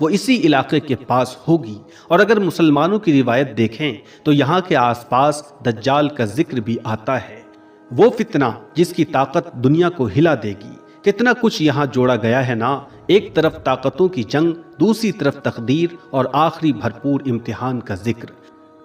وہ اسی علاقے کے پاس ہوگی۔ اور اگر مسلمانوں کی روایت دیکھیں تو یہاں کے آس پاس دجال کا ذکر بھی آتا ہے، وہ فتنہ جس کی طاقت دنیا کو ہلا دے گی۔ کتنا کچھ یہاں جوڑا گیا ہے نا، ایک طرف طاقتوں کی جنگ، دوسری طرف تقدیر اور آخری بھرپور امتحان کا ذکر۔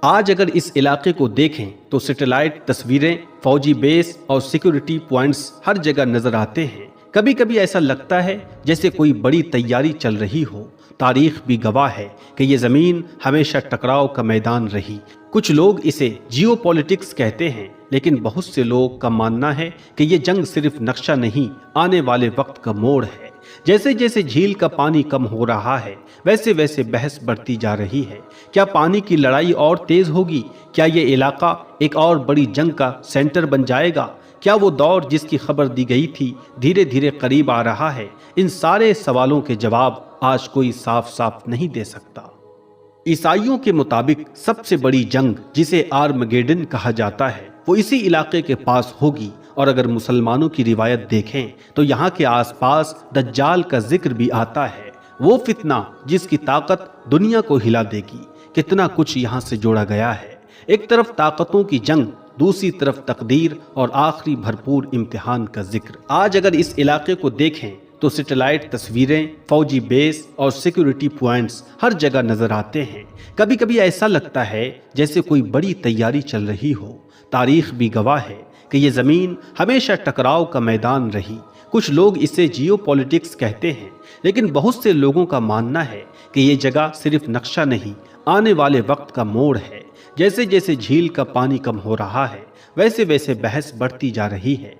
آج اگر اس علاقے کو دیکھیں تو سیٹلائٹ تصویریں، فوجی بیس اور سیکیورٹی پوائنٹس ہر جگہ نظر آتے ہیں۔ کبھی کبھی ایسا لگتا ہے جیسے کوئی بڑی تیاری چل رہی ہو۔ تاریخ بھی گواہ ہے کہ یہ زمین ہمیشہ ٹکراؤ کا میدان رہی۔ کچھ لوگ اسے جیو پولیٹکس کہتے ہیں، لیکن بہت سے لوگ کا ماننا ہے کہ یہ جنگ صرف نقشہ نہیں، آنے والے وقت کا موڑ ہے۔ جیسے جیسے جھیل کا پانی کم ہو رہا ہے، ویسے ویسے بحث بڑھتی جا رہی ہے۔ کیا پانی کی لڑائی اور تیز ہوگی؟ کیا یہ علاقہ ایک اور بڑی جنگ کا سینٹر بن جائے گا؟ کیا وہ دور جس کی خبر دی گئی تھی دھیرے دھیرے قریب آ رہا ہے؟ ان سارے سوالوں کے جواب آج کوئی صاف صاف نہیں دے سکتا۔ عیسائیوں کے مطابق سب سے بڑی جنگ جسے آرمگیڈن کہا جاتا ہے وہ اسی علاقے کے پاس ہوگی، اور اگر مسلمانوں کی روایت دیکھیں تو یہاں کے آس پاس دجال کا ذکر بھی آتا ہے، وہ فتنہ جس کی طاقت دنیا کو ہلا دے گی۔ کتنا کچھ یہاں سے جوڑا گیا ہے، ایک طرف طاقتوں کی جنگ، دوسری طرف تقدیر اور آخری بھرپور امتحان کا ذکر۔ آج اگر اس علاقے کو دیکھیں تو سیٹلائٹ تصویریں، فوجی بیس اور سیکیورٹی پوائنٹس ہر جگہ نظر آتے ہیں۔ کبھی کبھی ایسا لگتا ہے جیسے کوئی بڑی تیاری چل رہی ہو۔ تاریخ بھی گواہ ہے کہ یہ زمین ہمیشہ ٹکراؤ کا میدان رہی۔ کچھ لوگ اسے جیو پولیٹکس کہتے ہیں، لیکن بہت سے لوگوں کا ماننا ہے کہ یہ جگہ صرف نقشہ نہیں، آنے والے وقت کا موڑ ہے۔ جیسے جیسے جھیل کا پانی کم ہو رہا ہے، ویسے ویسے بحث بڑھتی جا رہی ہے۔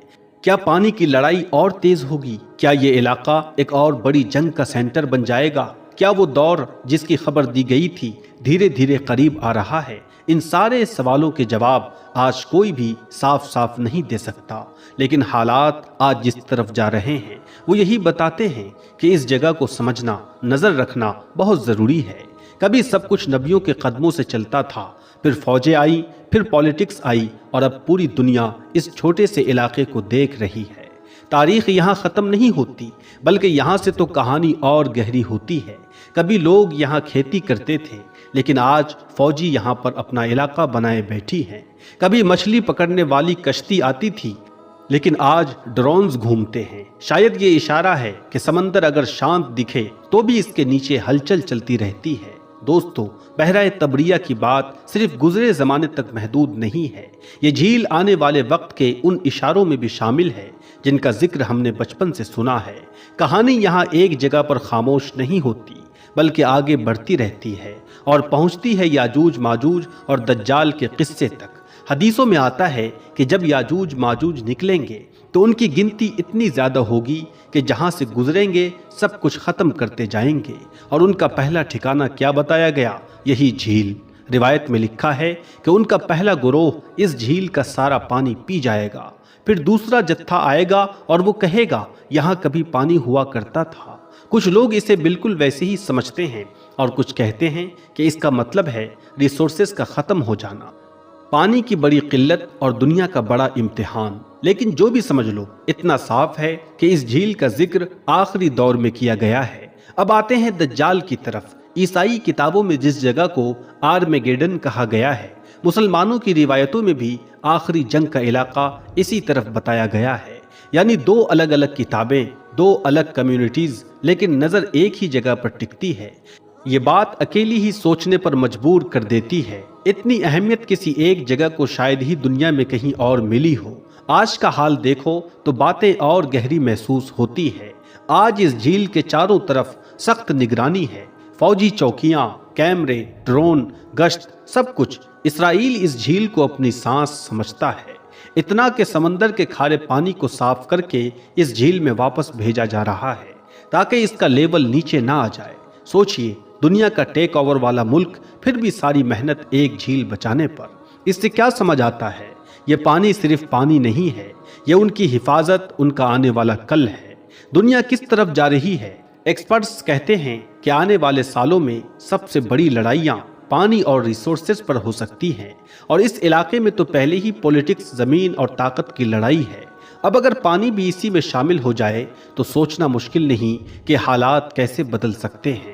کیا پانی کی لڑائی اور تیز ہوگی؟ کیا یہ علاقہ ایک اور بڑی جنگ کا سینٹر بن جائے گا؟ کیا وہ دور جس کی خبر دی گئی تھی دھیرے دھیرے قریب آ رہا ہے؟ ان سارے سوالوں کے جواب آج کوئی بھی صاف صاف نہیں دے سکتا، لیکن حالات آج جس طرف جا رہے ہیں وہ یہی بتاتے ہیں کہ اس جگہ کو سمجھنا، نظر رکھنا بہت ضروری ہے۔ کبھی سب کچھ نبیوں کے قدموں سے چلتا تھا، پھر فوجیں آئی، پھر پالیٹکس آئی، اور اب پوری دنیا اس چھوٹے سے علاقے کو دیکھ رہی ہے۔ تاریخ یہاں ختم نہیں ہوتی، بلکہ یہاں سے تو کہانی اور گہری ہوتی ہے۔ کبھی لوگ یہاں کھیتی کرتے تھے، لیکن آج فوجی یہاں پر اپنا علاقہ بنائے بیٹھی ہیں۔ کبھی مچھلی پکڑنے والی کشتی آتی تھی، لیکن آج ڈرونز گھومتے ہیں۔ شاید یہ اشارہ ہے کہ سمندر اگر شانت دکھے تو بھی اس کے نیچے ہلچل چلتی رہتی ہے۔ دوستو، بحیرہ طبریہ کی بات صرف گزرے زمانے تک محدود نہیں ہے، یہ جھیل آنے والے وقت کے ان اشاروں میں بھی شامل ہے جن کا ذکر ہم نے بچپن سے سنا ہے۔ کہانی یہاں ایک جگہ پر خاموش نہیں ہوتی، بلکہ آگے بڑھتی رہتی ہے اور پہنچتی ہے یاجوج ماجوج اور دجال کے قصے تک۔ حدیثوں میں آتا ہے کہ جب یاجوج ماجوج نکلیں گے تو ان کی گنتی اتنی زیادہ ہوگی کہ جہاں سے گزریں گے سب کچھ ختم کرتے جائیں گے، اور ان کا پہلا ٹھکانہ کیا بتایا گیا؟ یہی جھیل۔ روایت میں لکھا ہے کہ ان کا پہلا گروہ اس جھیل کا سارا پانی پی جائے گا، پھر دوسرا جتھا آئے گا اور وہ کہے گا یہاں کبھی پانی ہوا کرتا تھا۔ کچھ لوگ اسے بالکل ویسے ہی سمجھتے ہیں اور کچھ کہتے ہیں کہ اس کا مطلب ہے ریسورسز کا ختم ہو جانا، پانی کی بڑی قلت اور دنیا کا بڑا امتحان۔ لیکن جو بھی سمجھ لو، اتنا صاف ہے کہ اس جھیل کا ذکر آخری دور میں کیا گیا ہے۔ اب آتے ہیں دجال کی طرف۔ عیسائی کتابوں میں جس جگہ کو آرمیگیڈن کہا گیا ہے، مسلمانوں کی روایتوں میں بھی آخری جنگ کا علاقہ اسی طرف بتایا گیا ہے۔ یعنی دو الگ الگ کتابیں، دو الگ کمیونٹیز، لیکن نظر ایک ہی جگہ پر ٹکتی ہے۔ یہ بات اکیلی ہی سوچنے پر مجبور کر دیتی ہے، اتنی اہمیت کسی ایک جگہ کو شاید ہی دنیا میں کہیں اور ملی ہو۔ آج کا حال دیکھو تو باتیں اور گہری محسوس ہوتی ہے۔ آج اس جھیل کے چاروں طرف سخت نگرانی ہے، فوجی چوکیاں، کیمرے، ڈرون، گشت، سب کچھ۔ اسرائیل اس جھیل کو اپنی سانس سمجھتا ہے، اتنا کہ سمندر کے کھارے پانی کو صاف کر کے اس جھیل میں واپس بھیجا جا رہا ہے تاکہ اس کا لیول نیچے نہ آ جائے۔ سوچئے، دنیا کا ٹیک اوور والا ملک، پھر بھی ساری محنت ایک جھیل بچانے پر۔ اس سے کیا سمجھ آتا ہے؟ یہ پانی صرف پانی نہیں ہے، یہ ان کی حفاظت، ان کا آنے والا کل ہے۔ دنیا کس طرف جا رہی ہے؟ ایکسپرٹس کہتے ہیں کہ آنے والے سالوں میں سب سے بڑی لڑائیاں پانی اور ریسورسز پر ہو سکتی ہیں، اور اس علاقے میں تو پہلے ہی پولیٹکس، زمین اور طاقت کی لڑائی ہے۔ اب اگر پانی بھی اسی میں شامل ہو جائے تو سوچنا مشکل نہیں کہ حالات کیسے بدل سکتے ہیں۔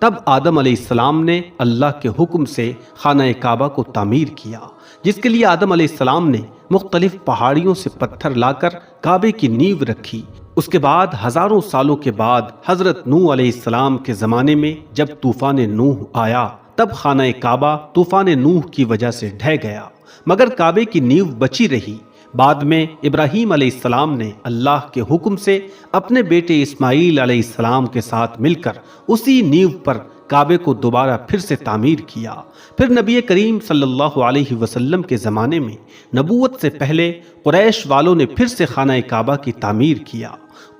تب آدم علیہ السلام نے اللہ کے حکم سے خانہ کعبہ کو تعمیر کیا، جس کے لیے آدم علیہ السلام نے مختلف پہاڑیوں سے پتھر لا کر کعبے کی نیو رکھی۔ اس کے بعد ہزاروں سالوں کے بعد حضرت نوح علیہ السلام کے زمانے میں جب طوفان نوح آیا، تب خانہ کعبہ طوفان نوح کی وجہ سے ڈھہ گیا، مگر کعبے کی نیو بچی رہی۔ بعد میں ابراہیم علیہ السلام نے اللہ کے حکم سے اپنے بیٹے اسماعیل علیہ السلام کے ساتھ مل کر اسی نیو پر کعبے کو دوبارہ پھر سے تعمیر کیا۔ پھر نبی کریم صلی اللہ علیہ وسلم کے زمانے میں نبوت سے پہلے قریش والوں نے پھر سے خانہ کعبہ کی تعمیر کیا۔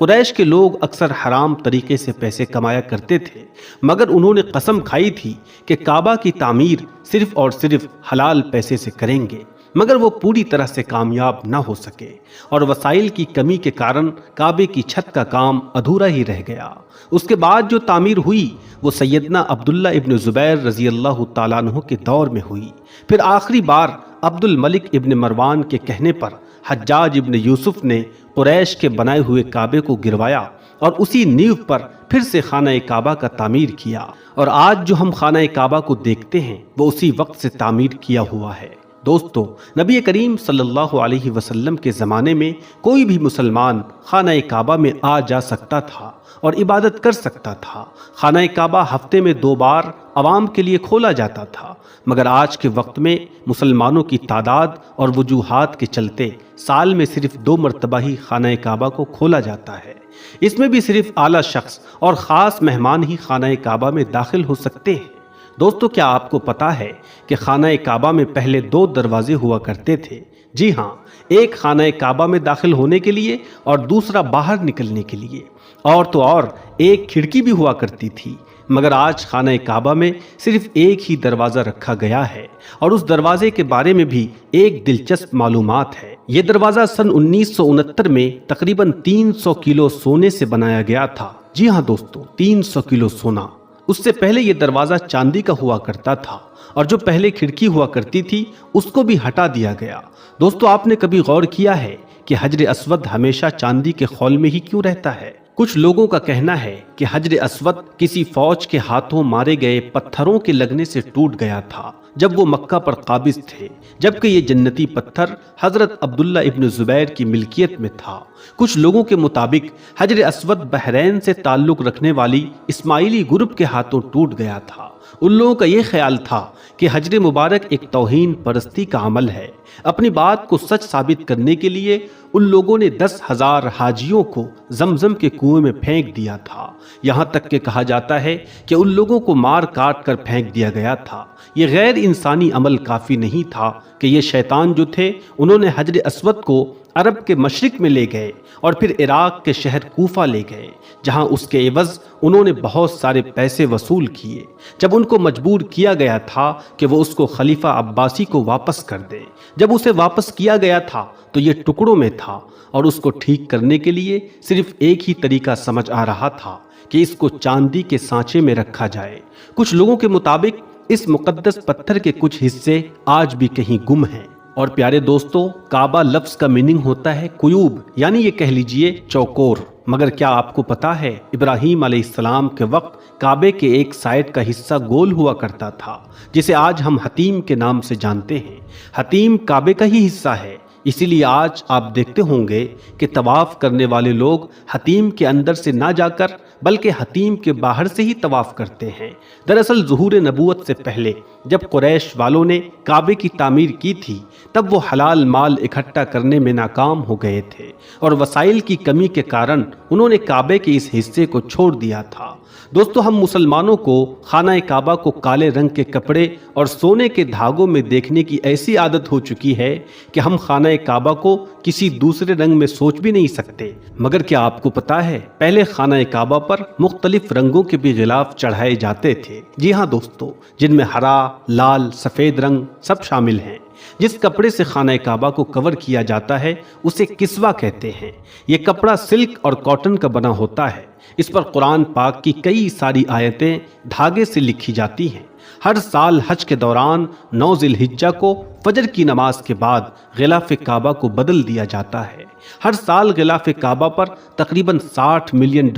قریش کے لوگ اکثر حرام طریقے سے پیسے کمایا کرتے تھے، مگر انہوں نے قسم کھائی تھی کہ کعبہ کی تعمیر صرف اور صرف حلال پیسے سے کریں گے، مگر وہ پوری طرح سے کامیاب نہ ہو سکے اور وسائل کی کمی کے کارن کعبے کی چھت کا کام ادھورا ہی رہ گیا۔ اس کے بعد جو تعمیر ہوئی وہ سیدنا عبداللہ ابن زبیر رضی اللہ تعالیٰ عنہ کے دور میں ہوئی۔ پھر آخری بار عبد الملک ابن مروان کے کہنے پر حجاج ابن یوسف نے قریش کے بنائے ہوئے کعبے کو گروایا اور اسی نیو پر پھر سے خانہ کعبہ کا تعمیر کیا، اور آج جو ہم خانہ کعبہ کو دیکھتے ہیں وہ اسی وقت سے تعمیر کیا ہوا ہے۔ دوستو، نبی کریم صلی اللہ علیہ وسلم کے زمانے میں کوئی بھی مسلمان خانہ کعبہ میں آ جا سکتا تھا اور عبادت کر سکتا تھا۔ خانہ کعبہ ہفتے میں 2 بار عوام کے لیے کھولا جاتا تھا، مگر آج کے وقت میں مسلمانوں کی تعداد اور وجوہات کے چلتے سال میں صرف 2 مرتبہ ہی خانہ کعبہ کو کھولا جاتا ہے۔ اس میں بھی صرف اعلیٰ شخص اور خاص مہمان ہی خانہ کعبہ میں داخل ہو سکتے ہیں۔ دوستو، کیا آپ کو پتا ہے کہ خانہ کعبہ میں پہلے 2 دروازے ہوا کرتے تھے؟ جی ہاں، ایک خانہ کعبہ میں داخل ہونے کے لیے اور دوسرا باہر نکلنے کے لیے، اور تو اور ایک کھڑکی بھی ہوا کرتی تھی، مگر آج خانہ کعبہ میں صرف ایک ہی دروازہ رکھا گیا ہے، اور اس دروازے کے بارے میں بھی ایک دلچسپ معلومات ہے۔ یہ دروازہ سن 1969 میں تقریباً 300 کلو سونے سے بنایا گیا تھا۔ جی ہاں دوستو، 300 کلو سونا۔ اس سے پہلے یہ دروازہ چاندی کا ہوا کرتا تھا، اور جو پہلے کھڑکی ہوا کرتی تھی اس کو بھی ہٹا دیا گیا۔ دوستو، آپ نے کبھی غور کیا ہے کہ حجر اسود ہمیشہ چاندی کے خول میں ہی کیوں رہتا ہے؟ کچھ لوگوں کا کہنا ہے کہ حجر اسود کسی فوج کے ہاتھوں مارے گئے پتھروں کے لگنے سے ٹوٹ گیا تھا جب وہ مکہ پر قابض تھے، جبکہ یہ جنتی پتھر حضرت عبداللہ ابن زبیر کی ملکیت میں تھا۔ کچھ لوگوں کے مطابق حجر اسود بحرین سے تعلق رکھنے والی اسماعیلی گروپ کے ہاتھوں ٹوٹ گیا تھا۔ ان لوگوں کا یہ خیال تھا کہ حجر مبارک ایک توہین پرستی کا عمل ہے۔ اپنی بات کو سچ ثابت کرنے کے لیے ان لوگوں نے 10,000 حاجیوں کو زمزم کے کنویں میں پھینک دیا تھا، یہاں تک کہ کہا جاتا ہے کہ ان لوگوں کو مار کاٹ کر پھینک دیا گیا تھا۔ یہ غیر انسانی عمل کافی نہیں تھا کہ یہ شیطان جو تھے انہوں نے حجر اسود کو عرب کے مشرق میں لے گئے اور پھر عراق کے شہر کوفہ لے گئے، جہاں اس کے عوض انہوں نے بہت سارے پیسے وصول کیے۔ جب ان کو مجبور کیا گیا تھا کہ وہ اس کو خلیفہ عباسی کو واپس کر دے، جب اسے واپس کیا گیا تھا تو یہ ٹکڑوں میں تھا، اور اس کو ٹھیک کرنے کے لیے صرف ایک ہی طریقہ سمجھ آ رہا تھا کہ اس کو چاندی کے سانچے میں رکھا جائے۔ کچھ لوگوں کے مطابق اس مقدس پتھر کے کچھ حصے آج بھی کہیں گم ہیں۔ اور پیارے دوستو، کعبہ لفظ کا میننگ ہوتا ہے قیوب، یعنی یہ کہہ لیجئے چوکور۔ مگر کیا آپ کو پتا ہے ابراہیم علیہ السلام کے وقت کعبے کے ایک سائڈ کا حصہ گول ہوا کرتا تھا، جسے آج ہم حتیم کے نام سے جانتے ہیں۔ حتیم کعبے کا ہی حصہ ہے، اسی لیے آج آپ دیکھتے ہوں گے کہ طواف کرنے والے لوگ حتیم کے اندر سے نہ جا کر بلکہ حتیم کے باہر سے ہی طواف کرتے ہیں۔ دراصل ظہور نبوت سے پہلے جب قریش والوں نے کعبے کی تعمیر کی تھی تب وہ حلال مال اکٹھا کرنے میں ناکام ہو گئے تھے، اور وسائل کی کمی کے کارن انہوں نے کعبے کے اس حصے کو چھوڑ دیا تھا۔ دوستو، ہم مسلمانوں کو خانہ کعبہ کو کالے رنگ کے کپڑے اور سونے کے دھاگوں میں دیکھنے کی ایسی عادت ہو چکی ہے کہ ہم خانہ کعبہ کو کسی دوسرے رنگ میں سوچ بھی نہیں سکتے۔ مگر کیا آپ کو پتا ہے پہلے خانہ کعبہ پر مختلف رنگوں کے بھی غلاف چڑھائے جاتے تھے؟ جی ہاں دوستو، جن میں ہرا، لال، سفید رنگ سب شامل ہیں۔ جس کپڑے سے خانہ کعبہ کو کور کیا جاتا ہے اسے کسوہ کہتے ہیں۔ یہ کپڑا سلک اور کاٹن کا بنا ہوتا ہے۔ اس پر قرآن پاک کی کئی ساری آیتیں دھاگے سے لکھی جاتی ہیں۔ ہر سال حج کے دوران 9 ذی الحجہ کو فجر کی نماز کے بعد غلاف کعبہ کو بدل دیا جاتا ہے۔ ہر سال غلاف کعبہ پر تقریباً $60 ملین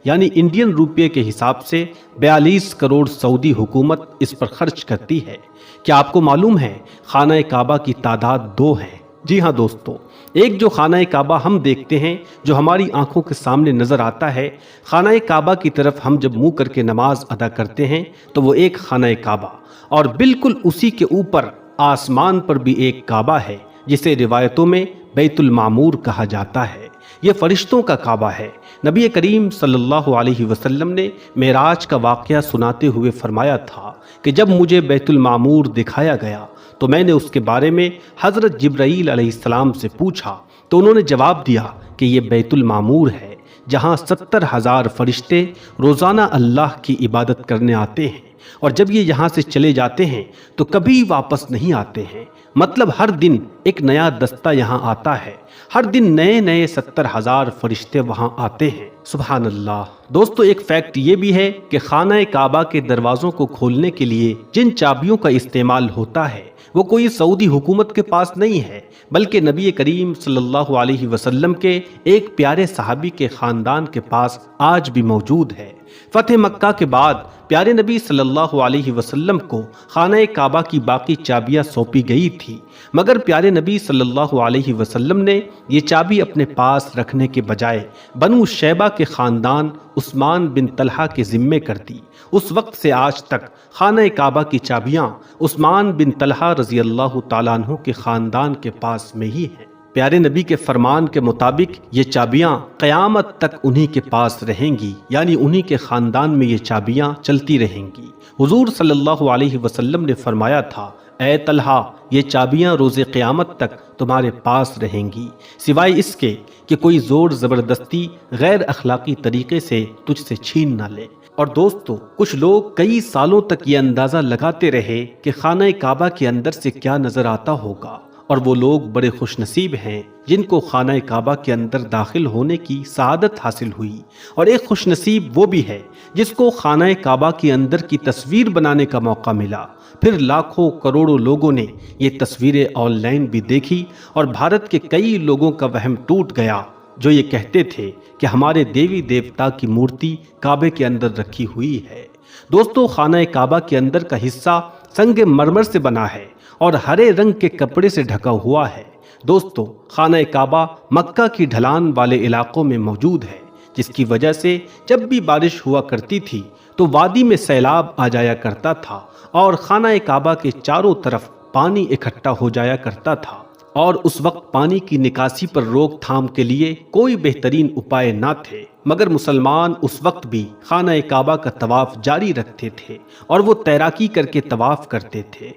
یعنی انڈین روپے کے حساب سے 42 کروڑ سعودی حکومت اس پر خرچ کرتی ہے۔ کیا آپ کو معلوم ہے خانہ کعبہ کی تعداد 2 ہے؟ جی ہاں دوستو، ایک جو خانہ کعبہ ہم دیکھتے ہیں، جو ہماری آنکھوں کے سامنے نظر آتا ہے، خانہ کعبہ کی طرف ہم جب منہ کر کے نماز ادا کرتے ہیں تو وہ ایک خانہ کعبہ، اور بالکل اسی کے اوپر آسمان پر بھی ایک کعبہ ہے جسے روایتوں میں بیت المعمور کہا جاتا ہے۔ یہ فرشتوں کا کعبہ ہے۔ نبی کریم صلی اللہ علیہ وسلم نے معراج کا واقعہ سناتے ہوئے فرمایا تھا کہ جب مجھے بیت المعمور دکھایا گیا تو میں نے اس کے بارے میں حضرت جبرائیل علیہ السلام سے پوچھا تو انہوں نے جواب دیا کہ یہ بیت المعمور ہے جہاں 70,000 فرشتے روزانہ اللہ کی عبادت کرنے آتے ہیں، اور جب یہ یہاں سے چلے جاتے ہیں تو کبھی واپس نہیں آتے ہیں۔ مطلب ہر دن ایک نیا دستہ یہاں آتا ہے، ہر دن نئے 70,000 فرشتے وہاں آتے ہیں۔ سبحان اللہ۔ دوستو، ایک فیکٹ یہ بھی ہے کہ خانہ کعبہ کے دروازوں کو کھولنے کے لیے جن چابیوں کا استعمال ہوتا ہے وہ کوئی سعودی حکومت کے پاس نہیں ہے، بلکہ نبی کریم صلی اللہ علیہ وسلم کے ایک پیارے صحابی کے خاندان کے پاس آج بھی موجود ہے۔ فتح مکہ کے بعد پیارے نبی صلی اللہ علیہ وسلم کو خانہ کعبہ کی باقی چابیاں سونپی گئی تھی، مگر پیارے نبی صلی اللہ علیہ وسلم نے یہ چابی اپنے پاس رکھنے کے بجائے بنو شیبہ کے خاندان عثمان بن طلحہ کے ذمے کر دی۔ اس وقت سے آج تک خانہ کعبہ کی چابیاں عثمان بن طلحہ رضی اللہ تعالیٰ عنہ کے خاندان کے پاس میں ہی ہیں۔ پیارے نبی کے فرمان کے مطابق یہ چابیاں قیامت تک انہی کے پاس رہیں گی، یعنی انہی کے خاندان میں یہ چابیاں چلتی رہیں گی۔ حضور صلی اللہ علیہ وسلم نے فرمایا تھا، اے طلحہ، یہ چابیاں روز قیامت تک تمہارے پاس رہیں گی، سوائے اس کے کہ کوئی زور زبردستی غیر اخلاقی طریقے سے تجھ سے چھین نہ لے۔ اور دوستو، کچھ لوگ کئی سالوں تک یہ اندازہ لگاتے رہے کہ خانہ کعبہ کے اندر سے کیا نظر آتا ہوگا، اور وہ لوگ بڑے خوش نصیب ہیں جن کو خانہ کعبہ کے اندر داخل ہونے کی سعادت حاصل ہوئی، اور ایک خوش نصیب وہ بھی ہے جس کو خانہ کعبہ کے اندر کی تصویر بنانے کا موقع ملا۔ پھر لاکھوں کروڑوں لوگوں نے یہ تصویریں آن لائن بھی دیکھی، اور بھارت کے کئی لوگوں کا وہم ٹوٹ گیا جو یہ کہتے تھے کہ ہمارے دیوی دیوتا کی مورتی کعبے کے اندر رکھی ہوئی ہے۔ دوستو، خانہ کعبہ کے اندر کا حصہ سنگ مرمر سے بنا ہے اور ہرے رنگ کے کپڑے سے ڈھکا ہوا ہے۔ دوستو، خانہ کعبہ مکہ کی ڈھلان والے علاقوں میں موجود ہے، جس کی وجہ سے جب بھی بارش ہوا کرتی تھی تو وادی میں سیلاب آ جایا کرتا تھا، اور خانہ کعبہ کے چاروں طرف پانی اکٹھا ہو جایا کرتا تھا، اور اس وقت پانی کی نکاسی پر روک تھام کے لیے کوئی بہترین اپائے نہ تھے، مگر مسلمان اس وقت بھی خانہ کعبہ کا طواف جاری رکھتے تھے، اور وہ تیراکی کر کے طواف کرتے تھے۔